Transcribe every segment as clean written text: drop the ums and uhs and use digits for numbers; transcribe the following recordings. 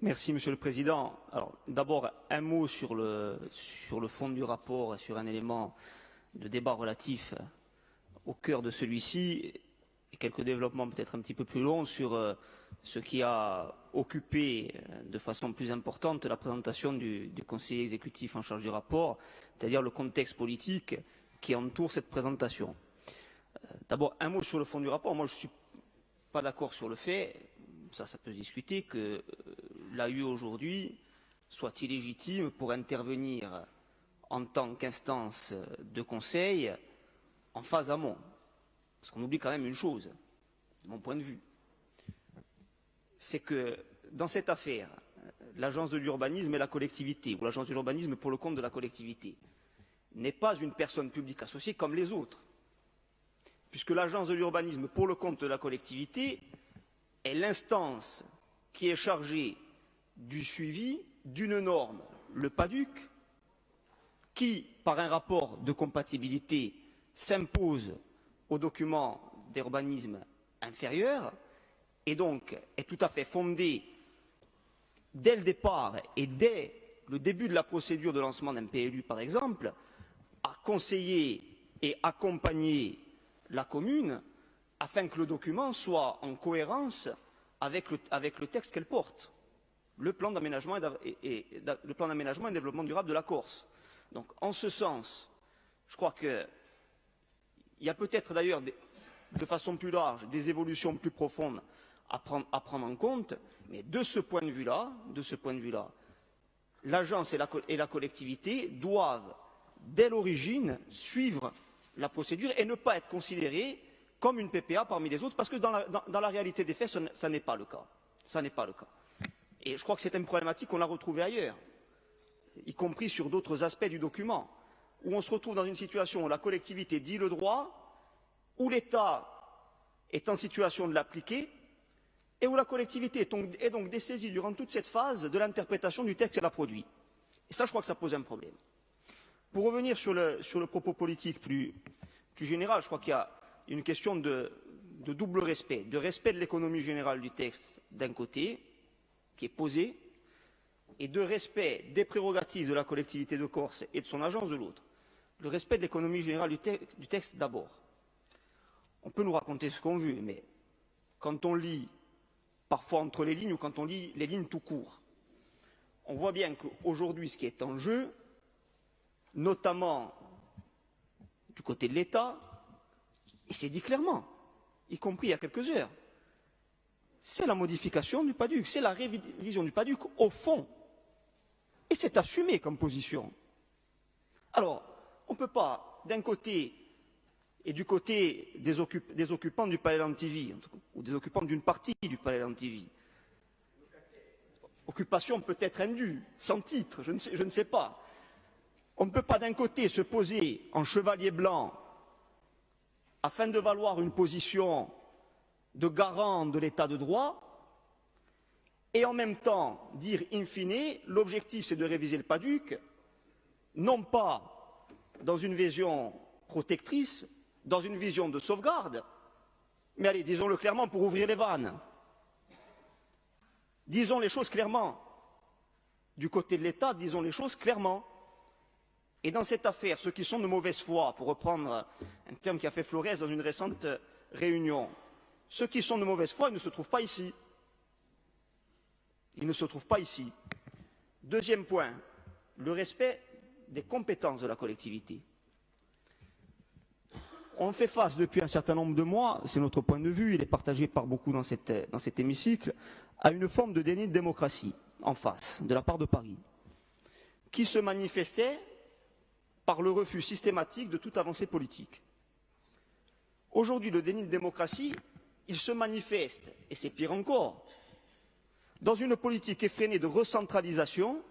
Merci, Monsieur le Président. Alors, d'abord, un mot sur le fond du rapport et sur un élément de débat relatif au cœur de celui-ci, et quelques développements peut-être un petit peu plus longs sur ce qui a occupé de façon plus importante la présentation du conseiller exécutif en charge du rapport, c'est-à-dire le contexte politique qui entoure cette présentation. D'abord, un mot sur le fond du rapport. Moi, je ne suis pas d'accord sur le fait, ça peut se discuter, que l'AU aujourd'hui soit illégitime pour intervenir en tant qu'instance de conseil en phase amont. Parce qu'on oublie quand même une chose, de mon point de vue, c'est que dans cette affaire, l'agence de l'urbanisme et la collectivité, ou l'agence de l'urbanisme pour le compte de la collectivité, n'est pas une personne publique associée comme les autres, puisque l'agence de l'urbanisme pour le compte de la collectivité est l'instance qui est chargée du suivi d'une norme, le PADUC, qui, par un rapport de compatibilité, s'impose aux documents d'urbanisme inférieurs et donc est tout à fait fondée dès le départ et dès le début de la procédure de lancement d'un PLU, par exemple, à conseiller et accompagner la commune afin que le document soit en cohérence avec le texte qu'elle porte, le plan d'aménagement et développement durable de la Corse. Donc, en ce sens, je crois qu'il y a peut-être d'ailleurs, de façon plus large, des évolutions plus profondes à prendre en compte, mais de ce point de vue-là, l'agence et la collectivité doivent, dès l'origine, suivre la procédure et ne pas être considérées comme une PPA parmi les autres, parce que dans la réalité des faits, ça n'est pas le cas. Ça n'est pas le cas. Et je crois que c'est une problématique qu'on a retrouvée ailleurs, y compris sur d'autres aspects du document, où on se retrouve dans une situation où la collectivité dit le droit, où l'État est en situation de l'appliquer, et où la collectivité est donc dessaisie durant toute cette phase de l'interprétation du texte qu'elle a produit. Et ça, je crois que ça pose un problème. Pour revenir sur le propos politique plus général, je crois qu'il y a une question de double respect, de respect de l'économie générale du texte d'un côté, qui est posée, et de respect des prérogatives de la collectivité de Corse et de son agence de l'autre. Le respect de l'économie générale du texte d'abord. On peut nous raconter ce qu'on veut, mais quand on lit parfois entre les lignes ou quand on lit les lignes tout court, on voit bien qu'aujourd'hui, ce qui est en jeu, notamment du côté de l'État, et c'est dit clairement, y compris il y a quelques heures, c'est la modification du PADUC, c'est la révision du PADUC au fond. Et c'est assumé comme position. Alors, on ne peut pas, d'un côté, et du côté des occupants du Palais d'Antivy, ou des occupants d'une partie du Palais d'Antivy, occupation peut-être indue, sans titre, je ne sais pas. On ne peut pas d'un côté se poser en chevalier blanc afin de valoir une position de garant de l'état de droit et en même temps dire in fine l'objectif c'est de réviser le PADUC non pas dans une vision protectrice, dans une vision de sauvegarde, mais allez, disons-le clairement pour ouvrir les vannes. Disons les choses clairement. Du côté de l'État, disons les choses clairement. Et dans cette affaire, ceux qui sont de mauvaise foi, pour reprendre un terme qui a fait florès dans une récente réunion, ceux qui sont de mauvaise foi, ils ne se trouvent pas ici. Ils ne se trouvent pas ici. Deuxième point, le respect des compétences de la collectivité. On fait face depuis un certain nombre de mois, c'est notre point de vue, il est partagé par beaucoup dans cet hémicycle, à une forme de déni de démocratie en face, de la part de Paris, qui se manifestait par le refus systématique de toute avancée politique. Aujourd'hui, le déni de démocratie, il se manifeste, et c'est pire encore, dans une politique effrénée de recentralisation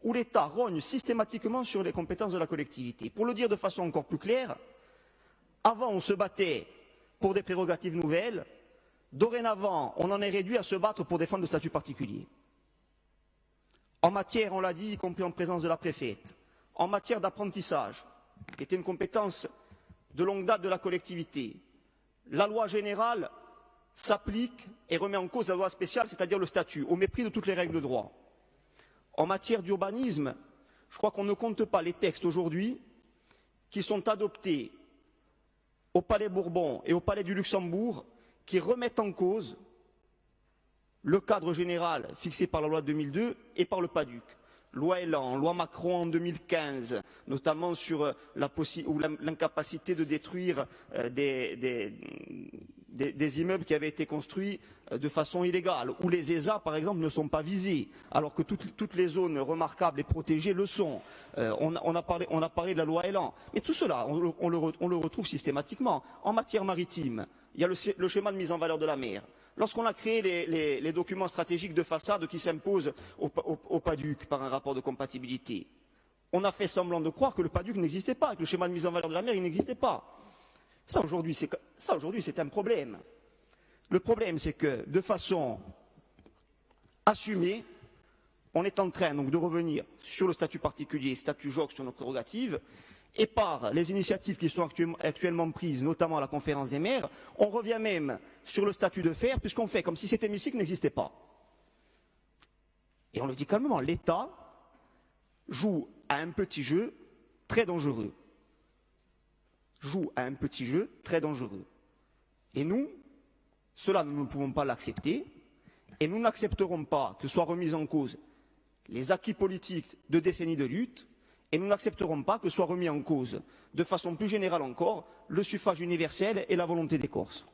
où l'État rogne systématiquement sur les compétences de la collectivité. Pour le dire de façon encore plus claire, avant on se battait pour des prérogatives nouvelles, dorénavant on en est réduit à se battre pour défendre le statut particulier. En matière, on l'a dit, y compris en présence de la préfète, en matière d'apprentissage, qui était une compétence de longue date de la collectivité, la loi générale s'applique et remet en cause la loi spéciale, c'est-à-dire le statut, au mépris de toutes les règles de droit. En matière d'urbanisme, je crois qu'on ne compte pas les textes aujourd'hui qui sont adoptés au Palais Bourbon et au Palais du Luxembourg qui remettent en cause le cadre général fixé par la loi de 2002 et par le PADUC. Loi Elan, loi Macron en 2015, notamment sur l'incapacité de détruire des immeubles qui avaient été construits de façon illégale, où les ESA, par exemple, ne sont pas visés, alors que toutes les zones remarquables et protégées le sont. On a parlé de la loi Elan. Mais tout cela, on le retrouve systématiquement. En matière maritime, il y a le schéma de mise en valeur de la mer. Lorsqu'on a créé les documents stratégiques de façade qui s'imposent au PADUC par un rapport de compatibilité, on a fait semblant de croire que le PADUC n'existait pas, que le schéma de mise en valeur de la mer il n'existait pas. Ça aujourd'hui c'est un problème. Le problème c'est que de façon assumée, on est en train donc de revenir sur le statut particulier, statut JOC sur nos prérogatives, et par les initiatives qui sont actuellement prises, notamment à la conférence des maires, on revient même sur le statut de fer, puisqu'on fait comme si cet hémicycle n'existait pas. Et on le dit calmement, l'État joue à un petit jeu très dangereux. Joue à un petit jeu très dangereux. Et nous, cela, nous ne pouvons pas l'accepter, et nous n'accepterons pas que soient remis en cause les acquis politiques de décennies de lutte, et nous n'accepterons pas que soit remis en cause, de façon plus générale encore, le suffrage universel et la volonté des Corses.